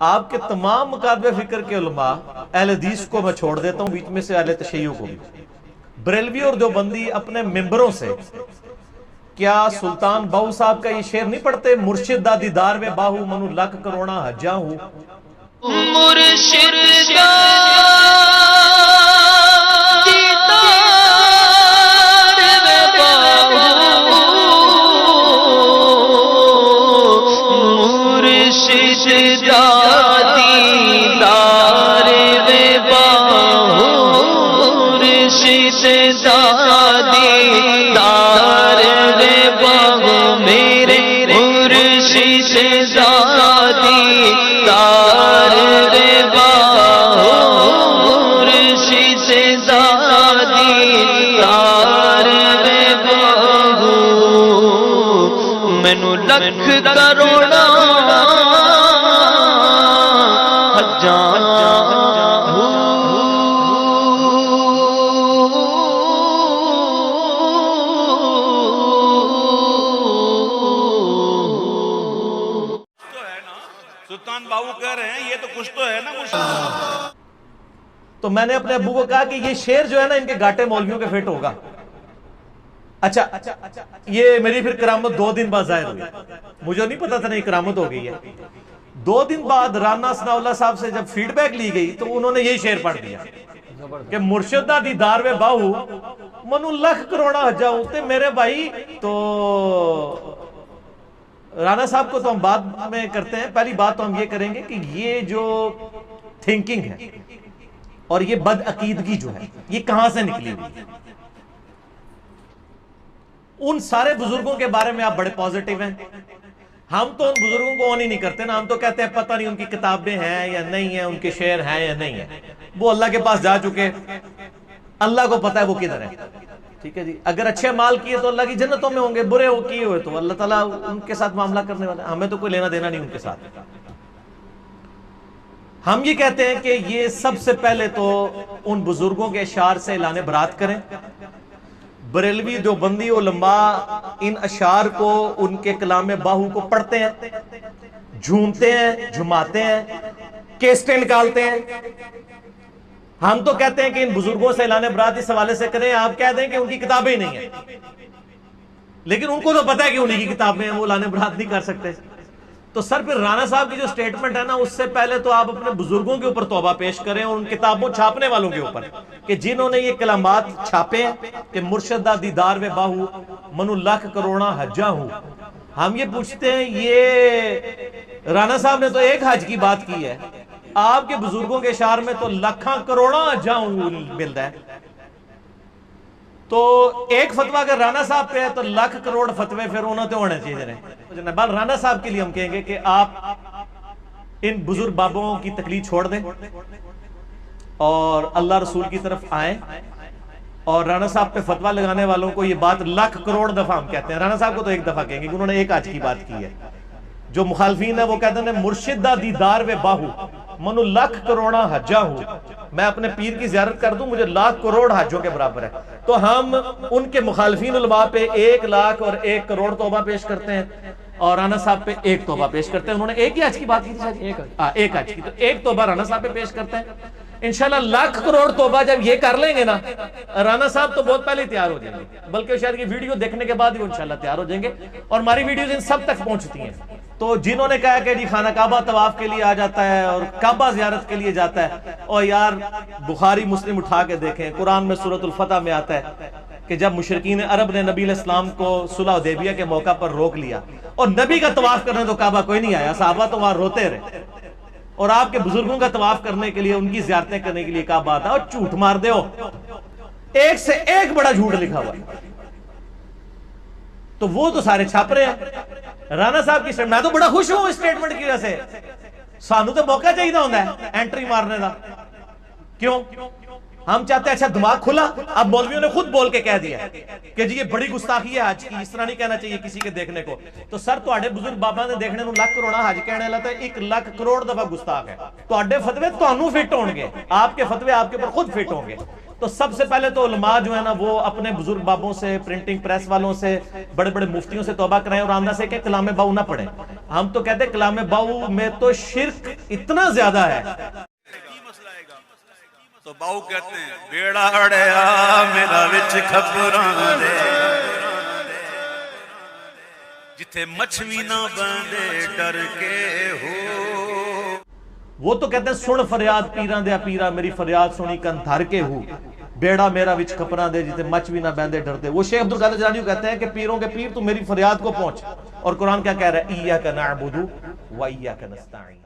آپ کے تمام مکاتب فکر کے علماء اہل حدیث کو میں چھوڑ دیتا ہوں، بیچ میں سے اہل تشیع کو بھی، بریلوی اور دیوبندی اپنے ممبروں سے کیا سلطان باہو صاحب کا یہ شعر نہیں پڑھتے؟ مرشد دا دیدار میں باہو منو لکھ کروڑا حجاں ہوں، مرشد دا لکھ کروڑا سلطان باہو کہہ رہے ہیں یہ تو کچھ تو ہے نا کچھ۔ تو میں نے اپنے ابو کو کہا کہ یہ شعر جو ہے نا ان کے گاٹے مولویوں کے فٹ ہوگا۔ اچھا یہ میری پھر کرامت 2 دن بعد ظاہر ہوئی، مجھے نہیں پتا تھا نہیں کرامت ہو گئی ہے۔ 2 دن بعد رانا ثناء اللہ صاحب سے جب فیڈ بیک لی گئی تو انہوں نے یہی شعر پڑھ دیا کہ مرشد دا دیدار میں باہو منو لکھ کروڑا حجاں ہوں۔ تے میرے بھائی تو رانا صاحب کو تو ہم بعد میں کرتے ہیں، پہلی بات تو ہم یہ کریں گے کہ یہ جو تھنکنگ ہے اور یہ بد عقیدگی جو ہے یہ کہاں سے نکلی ہوئی ہے؟ ان سارے بزرگوں کے بارے میں آپ بڑے پازیٹیو ہیں، ہم تو ان بزرگوں کو آن ہی نہیں کرتے نا، ہم تو کہتے ہیں پتہ نہیں ان کی کتابیں ہیں یا نہیں ہیں، ان کے شعر ہیں یا نہیں ہیں، وہ اللہ کے پاس جا چکے، اللہ کو پتہ ہے وہ کدھر ہے، ٹھیک ہے جی۔ اگر اچھے مال کیے تو اللہ کی جنتوں میں ہوں گے، برے ہو کیے ہوئے تو اللہ تعالیٰ ان کے ساتھ معاملہ کرنے والا ہے، ہمیں تو کوئی لینا دینا نہیں ان کے ساتھ۔ ہم یہ کہتے ہیں کہ یہ سب سے پہلے تو ان بزرگوں کے اشعار سے اعلان برات کریں۔ بریلوی دیوبندی علماء ان اشعار کو، ان کے کلام باہو کو پڑھتے ہیں، جھومتے ہیں، جھماتے ہیں، کیسٹیں نکالتے ہیں۔ ہم تو کہتے ہیں کہ ان بزرگوں سے اعلان برات اس حوالے سے کریں، آپ کہہ دیں کہ ان کی کتابیں ہی نہیں ہیں، لیکن ان کو تو پتہ ہے کہ انہی کی کتابیں ہیں، وہ اعلان برات نہیں کر سکتے۔ تو سر پھر رانا صاحب کی جو سٹیٹمنٹ ہے نا، اس سے پہلے تو آپ اپنے بزرگوں کے اوپر توبہ پیش کریں اور ان کتابوں چھاپنے والوں کے اوپر کہ جنہوں نے یہ کلمات چھاپے ہیں کہ مرشد دا دیدار میں باہو منو لکھ کروڑا حجاں ہوں۔ ہم یہ پوچھتے ہیں یہ رانا صاحب نے تو ایک حج کی بات کی ہے، آپ کے بزرگوں کے اشعار میں تو لکھاں کروڑا حجاں ہوں ملتا ہے۔ تو ایک فتویٰ اگر رانا صاحب پہ ہے تو لاکھ کروڑ فتوے پھر انہوں نے ہونے چاہیے رہے۔ بال رانا صاحب کے لیے ہم کہیں گے کہ آپ ان بزرگ بابوں کی تقلید چھوڑ دیں اور اللہ رسول کی طرف آئیں، اور رانا صاحب پہ فتویٰ لگانے والوں کو یہ بات لاکھ کروڑ دفعہ ہم کہتے ہیں، رانا صاحب کو تو ایک دفعہ کہیں گے کہ انہوں نے ایک آج کی بات کی ہے۔ جو مخالفین ہے وہ کہتے ہیں مرشد دا دیدار میں باہو منو لکھ کروڑا حجاں ہوں، میں اپنے پیر کی زیارت کر دوں مجھے 1,00,000 کروڑ حجوں کے برابر ہے۔ تو ہم ان کے مخالفین علماء پہ 1,00,000 اور 1 کروڑ توبہ پیش کرتے ہیں، اور رانا صاحب پہ 1 توبہ پیش کرتے ہیں۔ انہوں نے ایک ہی حج کی بات کی تھی، ایک حج کی، تو 1 توبہ رانا صاحب پہ پیش کرتے ہیں۔ انشاءاللہ 1,00,000 کروڑ توبہ جب یہ کر لیں گے نا، رانا صاحب تو بہت پہلے تیار ہو جائیں گے، بلکہ شاید یہ ویڈیو دیکھنے کے بعد ہی وہ انشاءاللہ تیار ہو جائیں گے، اور ہماری ویڈیوز ان سب تک پہنچتی ہیں۔ تو جنہوں نے کہا کہ جی خانہ کعبہ طواف کے لیے آ جاتا ہے اور کعبہ زیارت کے لیے جاتا ہے، اور یار بخاری مسلم اٹھا کے دیکھیں، قرآن میں سورۃ الفتح میں آتا ہے کہ جب مشرکین عرب نے نبی علیہ السلام کو صلح حدیبیہ کے موقع پر روک لیا اور نبی کا طواف کرنے تو کعبہ کوئی نہیں آیا، صحابہ تو وہاں روتے رہے، اور آپ کے بزرگوں کا طواف کرنے کے لیے، ان کی زیارتیں کرنے کے لیے کعبہ آتا ہے، اور جھوٹ مار دے ہو، ایک سے ایک بڑا جھوٹ لکھا ہوا ہے۔ تو وہ تو سارے چھاپ رہے ہیں۔ رانا صاحب کی میں تو بڑا خوش ہوں اس سٹیٹمنٹ کی وجہ سے، سانو تو موقع چاہیے ہوتا ہے انٹری مارنے کا، کیوں؟ ہم چاہتے ہیں اچھا دماغ کھلا، اب مولویوں نے خود بول کے کہہ دیا کہ جی یہ بڑی گستاخی ہے حج کی، اس طرح نہیں کہنا چاہیے کسی کے دیکھنے کو۔ تو سر تواڈے بزرگ بابا نے دیکھنے نو 1,00,000 کروڑ حج کہنے والا ہے، 1,00,000 کروڑ دفعہ گستاخ ہے۔ تواڈے فتوے تانوں فٹ ہون گے، آپ کے فتوے آپ کے اوپر خود فٹ ہوں گے۔ تو تو سب سے پہلے تو علماء جو ہے نا وہ اپنے بزرگ بابوں سے، پرنٹنگ پریس والوں سے، بڑے بڑے مفتیوں سے توبہ کریں اور آندہ سے کہ کلام باؤ نہ پڑھیں. ہم تو کہتے ہیں کلام باؤ میں تو شرک اتنا زیادہ ہے. تو باؤ کہتے ہیں بیڑا اڑیا میرا وچ خبراں دے جتھے مچھوی نہ بندے ڈر کے ہو. وہ تو کہتے ہیں سن فریاد پیران دیا پیرا میری فریاد سنی کن دھر کے ہو، بیڑا میرا وچ کھپراں دے جتے مچ بھی نہ بیندے ڈرتے. وہ شیخ عبدالقادر جیلانی کہتے ہیں کہ پیروں کے پیر تو میری فریاد کو پہنچ. اور قرآن کیا کہہ رہا ہے؟ ایاک نعبد و ایاک نستعین.